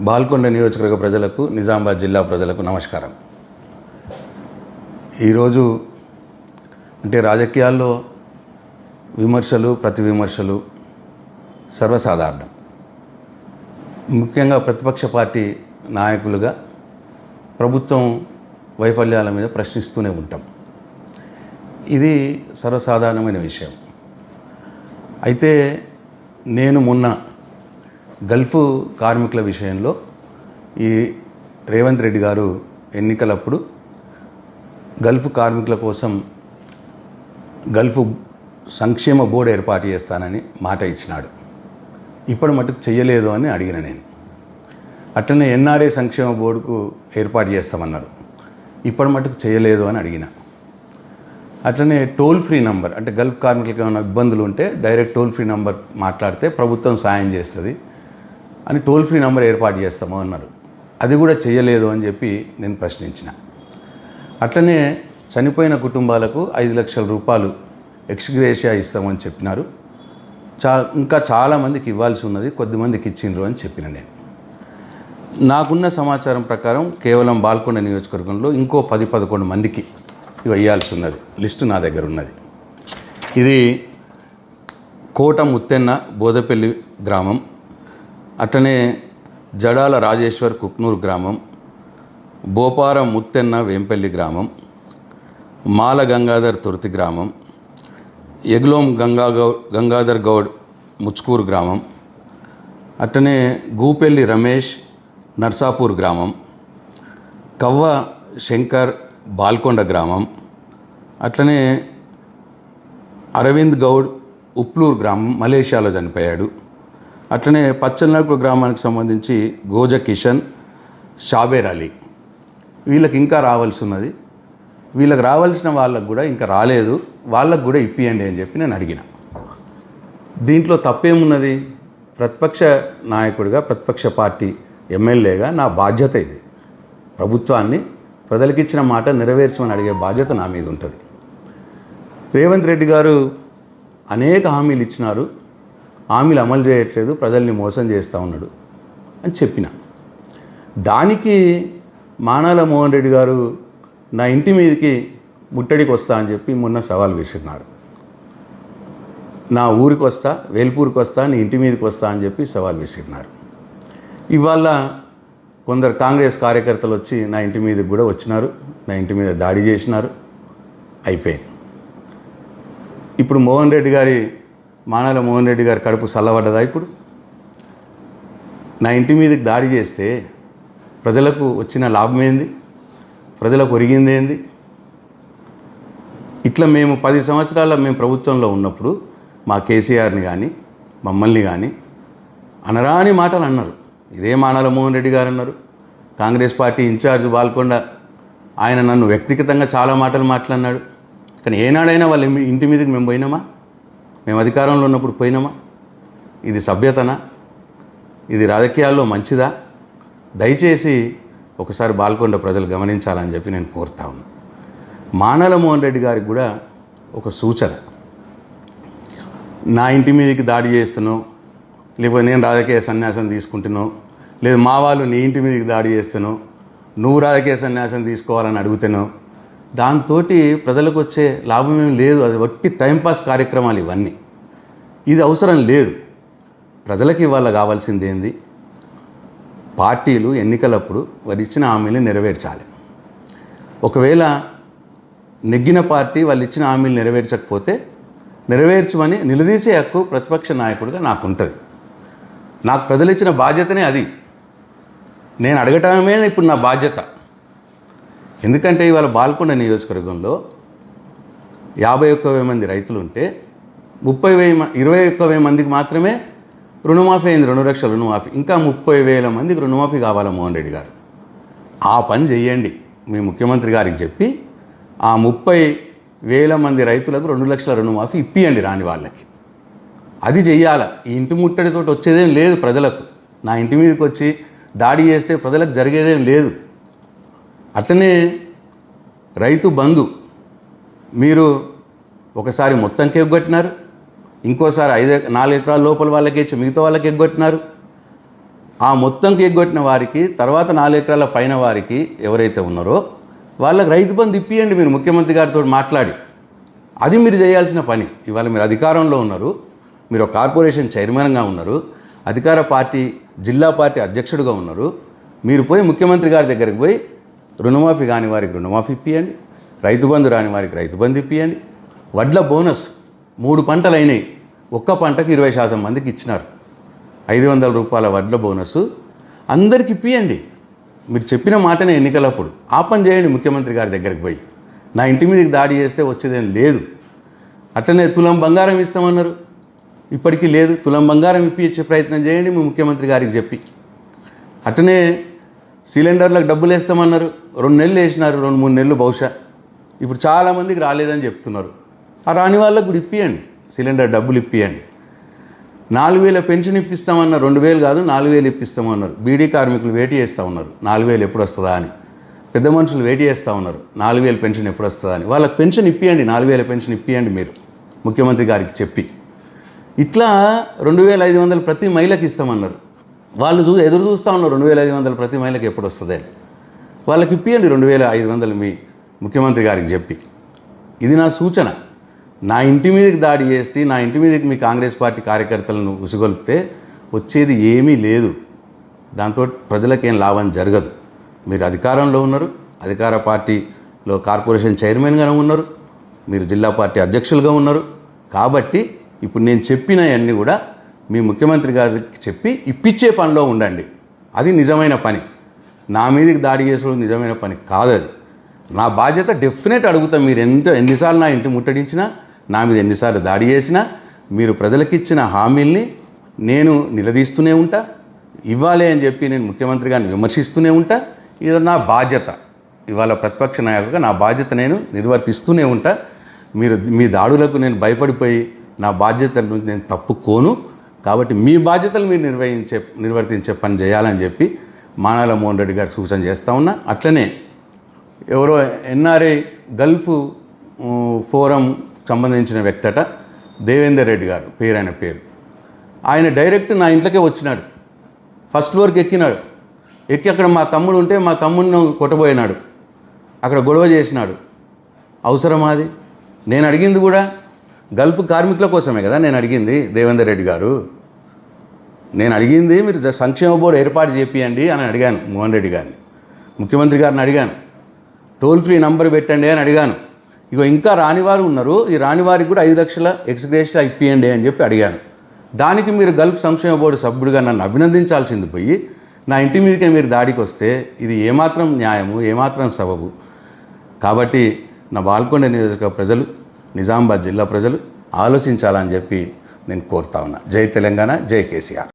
బాల్కొండ నియోజకవర్గ ప్రజలకు, నిజామాబాద్ జిల్లా ప్రజలకు నమస్కారం. ఈరోజు అంటే రాజకీయాల్లో విమర్శలు, ప్రతి విమర్శలు సర్వసాధారణం. ముఖ్యంగా ప్రతిపక్ష పార్టీ నాయకులుగా ప్రభుత్వం వైఫల్యాల మీద ప్రశ్నిస్తూనే ఉంటాం. ఇది సర్వసాధారణమైన విషయం. అయితే నేను మొన్న గల్ఫ్ కార్మికుల విషయంలో ఈ రేవంత్ రెడ్డి గారు ఎన్నికలప్పుడు గల్ఫ్ కార్మికుల కోసం గల్ఫ్ సంక్షేమ బోర్డు ఏర్పాటు చేస్తానని మాట ఇచ్చినాడు. ఇప్పటి మటుకు చెయ్యలేదు అని అడిగిన నేను. అట్లనే ఎన్ఆర్ఏ సంక్షేమ బోర్డుకు ఏర్పాటు చేస్తామన్నారు. ఇప్పటి మటుకు చేయలేదు అని అడిగిన. అట్లనే టోల్ ఫ్రీ నంబర్, అంటే గల్ఫ్ కార్మికులకు ఏమైనా ఇబ్బందులు ఉంటే డైరెక్ట్ టోల్ ఫ్రీ నంబర్ మాట్లాడితే ప్రభుత్వం సాయం చేస్తుంది అని టోల్ ఫ్రీ నంబర్ ఏర్పాటు చేస్తాము అన్నారు. అది కూడా చేయలేదు అని చెప్పి నేను ప్రశ్నించిన. అట్లనే చనిపోయిన కుటుంబాలకు 5 లక్షల రూపాయలు ఎక్స్గ్రేషియా ఇస్తామని చెప్పినారు. ఇంకా చాలామందికి ఇవ్వాల్సి ఉన్నది, కొద్దిమందికి ఇచ్చిండ్రు అని చెప్పిన నేను. నాకున్న సమాచారం ప్రకారం కేవలం బాల్కొండ నియోజకవర్గంలో ఇంకో 10-11 మందికి ఇవి ఇవ్వాల్సి ఉన్నది. లిస్టు నా దగ్గర ఉన్నది. ఇది కోట ముత్తెన్న బోదపల్లి గ్రామం, అట్లనే జడాల రాజేశ్వర్ కుక్నూరు గ్రామం, బోపారం ముత్తెన్న వేంపల్లి గ్రామం, మాల గంగాధర్ తుర్తి గ్రామం, ఎగ్లోం గంగాధర్ గౌడ్ ముచ్కూరు గ్రామం, అట్లనే గూపెల్లి రమేష్ నర్సాపూర్ గ్రామం, కవ్వ శంకర్ బాల్కొండ గ్రామం, అట్లనే అరవింద్ గౌడ్ ఉప్లూరు గ్రామం, మలేషియాలో చనిపోయాడు. అట్లనే పచ్చనల్పు గ్రామానికి సంబంధించి గోజ కిషన్, షాబేర్ అలీ. వీళ్ళకి ఇంకా రావాల్సి ఉన్నది. వీళ్ళకి రావాల్సిన వాళ్ళకు కూడా ఇంకా రాలేదు, వాళ్ళకు కూడా ఇప్పియండి అని చెప్పి నేను అడిగిన. దీంట్లో తప్పేమున్నది? ప్రతిపక్ష నాయకుడిగా, ప్రతిపక్ష పార్టీ ఎమ్మెల్యేగా నా బాధ్యత ఇది. ప్రభుత్వాన్ని ప్రజలకిచ్చిన మాట నెరవేర్చమని అడిగే బాధ్యత నా మీద ఉంటుంది. రేవంత్ రెడ్డి గారు అనేక హామీలు ఇచ్చినారు, హామీలు అమలు చేయట్లేదు, ప్రజల్ని మోసం చేస్తూ ఉన్నాడు అని చెప్పిన. దానికి మానాల మోహన్ రెడ్డి గారు నా ఇంటి మీదకి ముట్టడికి వస్తా అని చెప్పి మొన్న సవాల్ విసిరినారు. నా ఊరికి వస్తా, వేల్పూర్కి వస్తా, నీ ఇంటి మీదకి వస్తా అని చెప్పి సవాల్ విసిరినారు. ఇవాళ కొందరు కాంగ్రెస్ కార్యకర్తలు వచ్చి నా ఇంటి మీదకి కూడా వచ్చినారు, నా ఇంటి మీద దాడి చేసినారు. అయిపోయింది. ఇప్పుడు మానాల మోహన్ రెడ్డి గారి కడుపు చల్లబడ్డదా? ఇప్పుడు నా ఇంటి మీదకి దాడి చేస్తే ప్రజలకు వచ్చిన లాభం ఏంది? ప్రజలకు ఒరిగింది ఏంది? ఇట్లా మేము 10 సంవత్సరాల మేము ప్రభుత్వంలో ఉన్నప్పుడు మా కేసీఆర్ని కానీ మమ్మల్ని కానీ అనరాని మాటలు అన్నారు. ఇదే మానాల మోహన్ రెడ్డి గారు అన్నారు. కాంగ్రెస్ పార్టీ ఇన్ఛార్జ్ బాల్కొండ ఆయన నన్ను వ్యక్తిగతంగా చాలా మాటలు మాట్లాడినాడు. కానీ ఏనాడైనా వాళ్ళ ఇంటి మీదకి మేము పోయినామా? మేము అధికారంలో ఉన్నప్పుడు పోయినామా? ఇది సభ్యతనా? ఇది రాజకీయాల్లో మంచిదా? దయచేసి ఒకసారి బాల్కొండ ప్రజలు గమనించాలని చెప్పి నేను కోరుతా ఉన్నాను. మానాల మోహన్ రెడ్డి గారికి కూడా ఒక సూచన. నా ఇంటి మీదకి దాడి చేస్తున్నావు, లేకపోతే నేను రాజకీయ సన్యాసం తీసుకుంటున్నావు, లేదు మా వాళ్ళు నీ ఇంటి మీదకి దాడి చేస్తున్నావు, నువ్వు రాజకీయ సన్యాసం తీసుకోవాలని అడుగుతున్నావు, దాంతో ప్రజలకు వచ్చే లాభం ఏం లేదు. అది వట్టి టైంపాస్ కార్యక్రమాలు ఇవన్నీ. ఇది అవసరం లేదు. ప్రజలకి ఇవాళ కావాల్సింది ఏంది? పార్టీలు ఎన్నికలప్పుడు వారు ఇచ్చిన హామీలు నెరవేర్చాలి. ఒకవేళ నెగ్గిన పార్టీ వాళ్ళు ఇచ్చిన హామీలు నెరవేర్చకపోతే నెరవేర్చమని నిలదీసే హక్కు ప్రతిపక్ష నాయకుడిగా నాకు ఉంటుంది. నాకు ప్రజలు ఇచ్చిన బాధ్యతనే అది. నేను అడగటమే ఇప్పుడు నా బాధ్యత. ఎందుకంటే ఇవాళ బాల్కొండ నియోజకవర్గంలో 51,000 మంది రైతులు ఉంటే 21,000 మందికి మాత్రమే రుణమాఫీ అయింది. 2 లక్షల రుణమాఫీ. ఇంకా 30,000 మందికి రుణమాఫీ కావాలి. మోహన్ రెడ్డి గారు ఆ పని చెయ్యండి. మీ ముఖ్యమంత్రి గారికి చెప్పి ఆ 30,000 మంది రైతులకు 2 లక్షల రుణమాఫీ ఇప్పియండి రాని వాళ్ళకి. అది చెయ్యాల. ఈ ఇంటి ముట్టడితో వచ్చేదేం లేదు ప్రజలకు. నా ఇంటి మీదకి వచ్చి దాడి చేస్తే ప్రజలకు జరిగేదేం లేదు. అట్లనే రైతు బంధు మీరు ఒకసారి మొత్తంకి ఎగ్గొట్టినారు, ఇంకోసారి 4 ఎకరాల లోపల వాళ్ళకి ఇచ్చి మిగతా వాళ్ళకి ఎగ్గొట్టినారు. ఆ మొత్తంకి ఎగ్గొట్టిన వారికి తర్వాత 4 ఎకరాల పైన వారికి ఎవరైతే ఉన్నారో వాళ్ళకి రైతు బంధు ఇప్పియండి మీరు ముఖ్యమంత్రి గారితో మాట్లాడి. అది మీరు చేయాల్సిన పని. ఇవాళ మీరు అధికారంలో ఉన్నారు, మీరు కార్పొరేషన్ చైర్మన్గా ఉన్నారు, అధికార పార్టీ జిల్లా పార్టీ అధ్యక్షుడిగా ఉన్నారు. మీరు పోయి ముఖ్యమంత్రి గారి దగ్గరికి పోయి రుణమాఫీ కాని వారికి రుణమాఫీ ఇప్పియండి, రైతు బంధు రాని వారికి రైతు బంధు ఇప్పియండి. వడ్ల బోనస్ 3 పంటలు అయినాయి, ఒక్క పంటకు 20% మందికి ఇచ్చినారు. 500 రూపాయల వడ్ల బోనస్ అందరికి ఇప్పియండి. మీరు చెప్పిన మాటనే ఎన్నికలప్పుడు ఆ పని చేయండి. ముఖ్యమంత్రి గారి దగ్గరికి పోయి నా ఇంటి మీదకి దాడి చేస్తే వచ్చేదేం లేదు. అట్లనే తులం బంగారం ఇస్తామన్నారు, ఇప్పటికీ లేదు. తులం బంగారం ఇప్పించే ప్రయత్నం చేయండి మీ ముఖ్యమంత్రి గారికి చెప్పి. అట్లనే సిలిండర్లకు డబ్బులు వేస్తామన్నారు, 2 నెలలు వేసినారు, 2-3 నెలలు బహుశా. ఇప్పుడు చాలామందికి రాలేదని చెప్తున్నారు. ఆ రాని వాళ్ళకు కూడా ఇప్పియండి, సిలిండర్ డబ్బులు ఇప్పియండి. 4,000 పెన్షన్ ఇప్పిస్తామన్నారు, 2,000 కాదు 4,000 ఇప్పిస్తామన్నారు. బీడీ కార్మికులు వేటి చేస్తూ ఉన్నారు 4,000 ఎప్పుడు వస్తుందా అని. పెద్ద మనుషులు వేటి చేస్తూ ఉన్నారు 4,000 పెన్షన్ ఎప్పుడు వస్తుందా అని. వాళ్ళకి పెన్షన్ ఇప్పియండి, 4,000 పెన్షన్ ఇప్పియండి మీరు ముఖ్యమంత్రి గారికి చెప్పి. ఇట్లా 2,500 ప్రతి మహిళకి ఇస్తామన్నారు. వాళ్ళు ఎదురు చూస్తూ ఉన్నారు 2,500 ప్రతి మహిళకి ఎప్పుడు వస్తుంది అని. వాళ్ళకి ఇప్పియండి 2,500 మీ ముఖ్యమంత్రి గారికి చెప్పి. ఇది నా సూచన. నా ఇంటి మీదకి దాడి చేస్తే, నా ఇంటి మీదకి మీ కాంగ్రెస్ పార్టీ కార్యకర్తలను ఉసుగొల్పితే వచ్చేది ఏమీ లేదు. దాంతో ప్రజలకేం లాభం జరగదు. మీరు అధికారంలో ఉన్నారు, అధికార పార్టీలో కార్పొరేషన్ చైర్మన్గానే ఉన్నారు, మీరు జిల్లా పార్టీ అధ్యక్షులుగా ఉన్నారు. కాబట్టి ఇప్పుడు నేను చెప్పినవన్నీ కూడా మీ ముఖ్యమంత్రి గారికి చెప్పి ఇప్పించే పనిలో ఉండండి. అది నిజమైన పని. నా మీదకి దాడి చేసుకోవడం నిజమైన పని కాదు. అది నా బాధ్యత. డెఫినెట్ అడుగుతా. మీరు ఎన్నిసార్లు నా ఇంటి ముట్టడించినా, నా మీద ఎన్నిసార్లు దాడి చేసినా, మీరు ప్రజలకు ఇచ్చిన హామీల్ని నేను నిలదీస్తూనే ఉంటా. ఇవ్వాలి అని చెప్పి నేను ముఖ్యమంత్రి గారిని విమర్శిస్తూనే ఉంటా. ఇది నా బాధ్యత. ఇవాళ ప్రతిపక్ష నాయకుడిగా నా బాధ్యత నేను నిర్వర్తిస్తూనే ఉంటా. మీ దాడులకు నేను భయపడిపోయి నా బాధ్యతల నుంచి నేను తప్పుకోను. కాబట్టి మీ బాధ్యతలు మీరు నిర్వర్తించే పని చేయాలని చెప్పి మానాల మోహన్ రెడ్డి గారికి సూచన చేస్తూ ఉన్నా. అట్లనే ఎవరో ఎన్ఆర్ఐ గల్ఫ్ ఫోరం సంబంధించిన వ్యక్తట దేవేందర్ రెడ్డి గారు ఆయన పేరు. ఆయన డైరెక్ట్ నా ఇంట్లోకే వచ్చినాడు. ఫస్ట్ ఫ్లోర్కి ఎక్కినాడు. ఎక్కి అక్కడ మా తమ్ముడు ఉంటే మా తమ్ముడిని కొట్టబోయినాడు. అక్కడ గొడవ చేసినాడు. అవసరమా అది? నేను అడిగింది కూడా గల్ఫ్ కార్మికుల కోసమే కదా నేను అడిగింది. దేవేందర్ రెడ్డి గారు, నేను అడిగింది మీరు సంక్షేమ బోర్డు ఏర్పాటు చేపియండి అని అడిగాను. మోహన్ రెడ్డి గారిని, ముఖ్యమంత్రి గారిని అడిగాను. టోల్ ఫ్రీ నంబర్ పెట్టండి అని అడిగాను. ఇగో ఇంకా రానివారు ఉన్నారు, ఈ రానివారికి కూడా 5 లక్షల ఎక్స్గ్రేషియా ఇప్పియండి అని చెప్పి అడిగాను. దానికి మీరు గల్ఫ్ సంక్షేమ బోర్డు సభ్యుడిగా నన్ను అభినందించాల్సింది పోయి నా ఇంటి మీదకే మీరు దాడికి వస్తే ఇది ఏమాత్రం న్యాయము, ఏమాత్రం సబబు? కాబట్టి నా బాల్కొండ నియోజకవర్గ ప్రజలు, నిజామాబాద్ జిల్లా ప్రజలు ఆలోచించాలని చెప్పి నేను కోరుతా ఉన్నా. జై తెలంగాణ, జై కేసీఆర్.